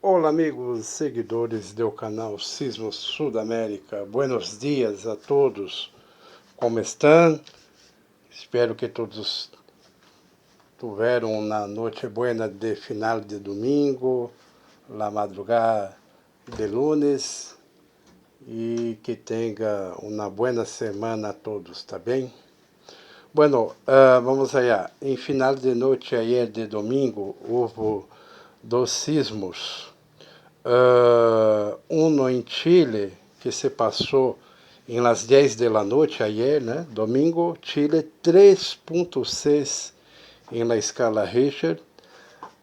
Olá amigos, seguidores do canal Sismo Sudamérica, buenos dias a todos, como estão? Espero que todos tiveram uma noite buena de final de domingo, la madrugada de lunes e que tenha uma buena semana a todos, tá bem? Bueno, vamos allá. Em final de noite ayer de domingo houve dos sismos. Uno em Chile, que se passou em las 10 de la noche ayer, né? Domingo, Chile 3.6 em la escala Richter,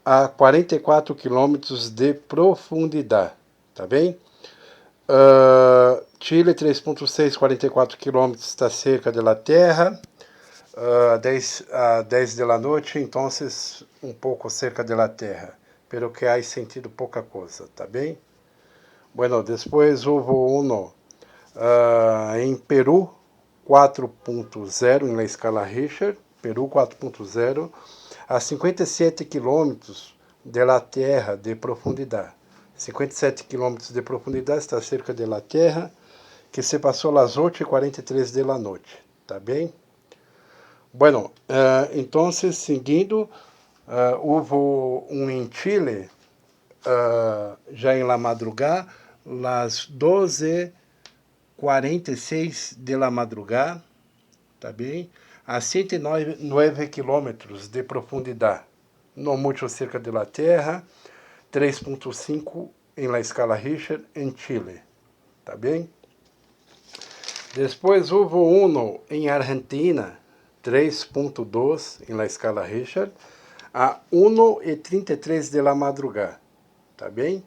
a 44 quilômetros de profundidade, tá bem? Chile 3.6, 44 quilômetros está cerca da Terra, 10 de la noche, então um pouco cerca da Terra, pero que há sentido pouca coisa, tá bem? Bueno, depois houve uno em Peru 4.0 em la escala Richter, Peru 4.0, a 57 quilômetros da Terra de profundidade. 57 quilômetros de profundidade está cerca da Terra, que se passou às 8h43 da noite, tá bem? Bueno, então, seguindo, houve um em Chile, já em la madrugada, las 12h46 de la madrugada, tá bem? A 109 quilômetros de profundidade, não muito cerca da Terra, 3.5 em la escala Richter, em Chile, tá bem? Depois houve uno em Argentina, 3.2 em la escala Richter, a 1h33 de la madrugada, tá bem?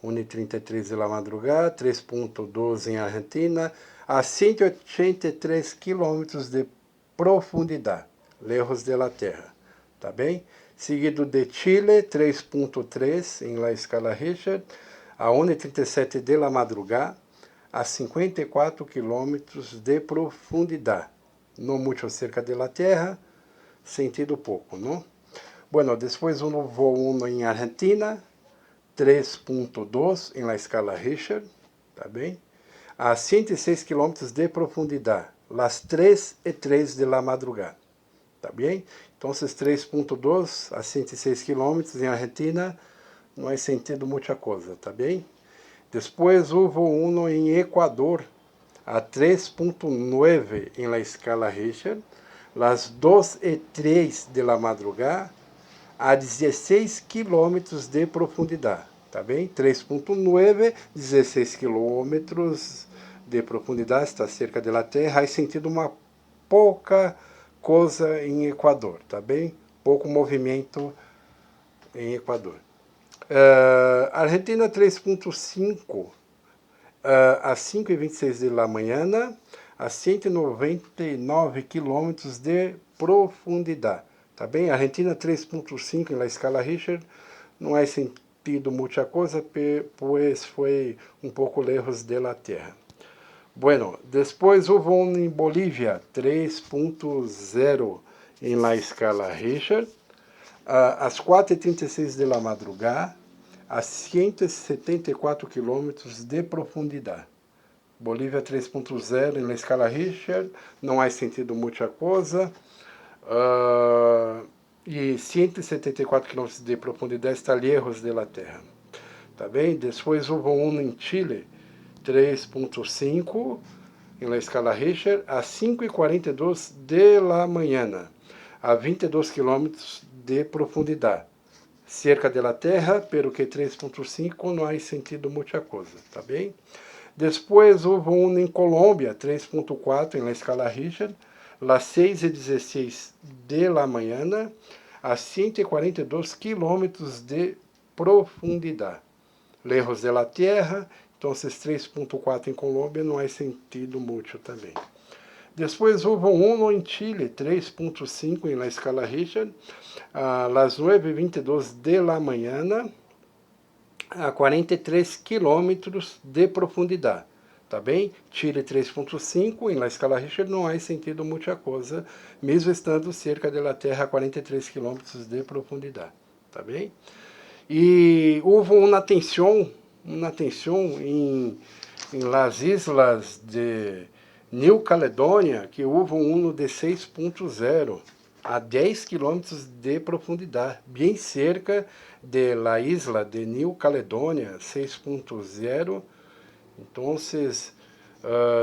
1h33 de la madrugada, 3.2 em Argentina, a 183 quilômetros de profundidade, lejos de la Terra, tá bem? Seguido de Chile, 3.3 em la escala Richter, a 1h37 de la madrugada, a 54 quilômetros de profundidade, não muito cerca de la Terra, sentido pouco, não? Bueno, depois um voo uno em Argentina, 3.2 em la escala Richter, tá bem? A 106 quilômetros de profundidade, las 3h03 de la madrugada, tá bem? Então, 3.2 a 106 quilômetros em Argentina, não é sentido muita coisa, tá bem? Depois houve uno em Equador, a 3.9 em la escala Richter, las 2h03 de la madrugada, a 16 quilômetros de profundidade, tá bem? 3.9, 16 quilômetros de profundidade, está cerca da Terra, faz sentido uma pouca coisa em Equador, tá bem? Pouco movimento em Equador. Argentina 3.5 às 5h26 da manhã, a 199 quilômetros de profundidade, tá bem? Argentina 3.5 na escala Richter, não é sentido muita coisa, pois foi um pouco lejos da Terra. Bueno, depois houve um em Bolívia, 3.0 em la escala Richter, às 4h36 da madrugada, a 174 quilômetros de profundidade. Bolívia 3.0 em la escala Richter, não há sentido muita coisa, e 174 quilômetros de profundidade está lejos da Terra. Tá bem? Depois houve um em Chile, 3.5 em la escala Richter, a 5h42 de la manhã, a 22 quilômetros de profundidade, cerca da Terra, pero que 3.5 não há sentido muita coisa, tá bem? Depois houve um em Colômbia, 3.4 em la escala Richter, las 6h16 de la manhã, a 142 quilômetros de profundidade, lejos de la Terra, então 3.4 em Colômbia não há sentido muito também. Depois houve um em Chile, 3.5 em la escala Richter, a las 9h22 de la manhã, a 43 quilômetros de profundidade, tá bem? Chile 3.5 em la escala Richter não há sentido muita coisa, mesmo estando cerca da Terra a 43 quilômetros de profundidade, tá bem? E houve uma tensão em las islas de New Caledônia, que houve um de 6.0 a 10 quilômetros de profundidade, bem cerca de la isla de New Caledônia 6.0. Então,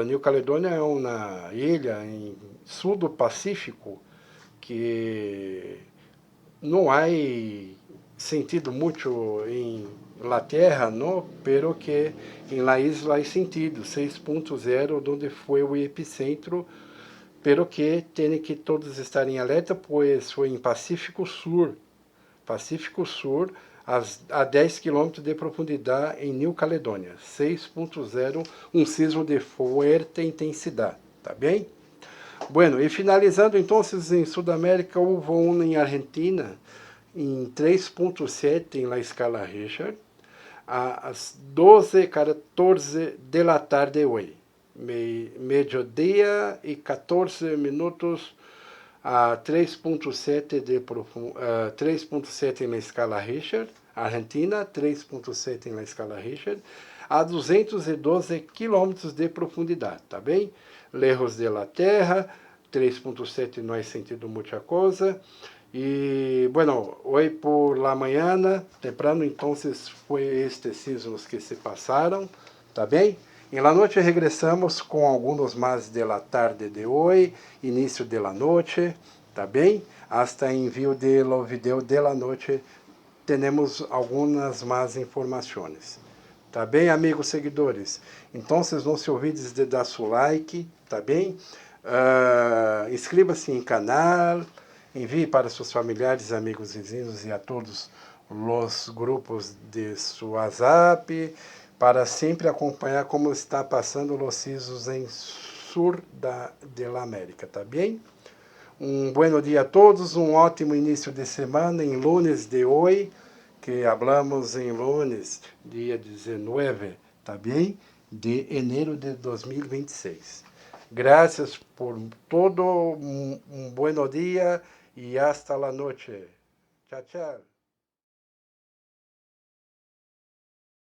New Caledônia é uma ilha em sul do Pacífico que não há sentido muito em la Terra, no, pero que em la isla há sentido 6.0, onde foi o epicentro, pero que tem que todos estarem alerta, pois foi em Pacífico Sur, a 10 quilômetros de profundidade em New Caledônia, 6.0, um sismo de forte intensidade, tá bem? Bueno, e finalizando então, em Sudamérica houve um em Argentina, em 3.7 em la escala Richter, às 12:14 da tarde hoje, meio-dia e 14 minutos, a 3.7 em la escala Richter, Argentina, 3.7 em la escala Richter, a 212 quilômetros de profundidade, tá bem? Lejos de la Terra, 3.7 não é sentido muita coisa. E, bueno, hoje por la mañana, temprano, entonces foi estes sismos que se passaram, tá bem? Em la noite regressamos com alguns mais de la tarde de hoje, início de la noite, tá bem? Hasta envio de lo video de la noite, temos algumas mais informações. Tá bem, amigos seguidores? Então, não se olvides de dar seu like, tá bem? Inscreva-se em canal, envie para seus familiares, amigos, vizinhos e a todos os grupos de seu WhatsApp, para sempre acompanhar como está passando os sismos em sul de la América, tá bem? Um bom dia a todos, um ótimo início de semana, em lunes de hoje, que hablamos em lunes, dia 19, tá bem? De enero de 2026. Graças por todo, bom dia e hasta la noche. Tchau, tchau.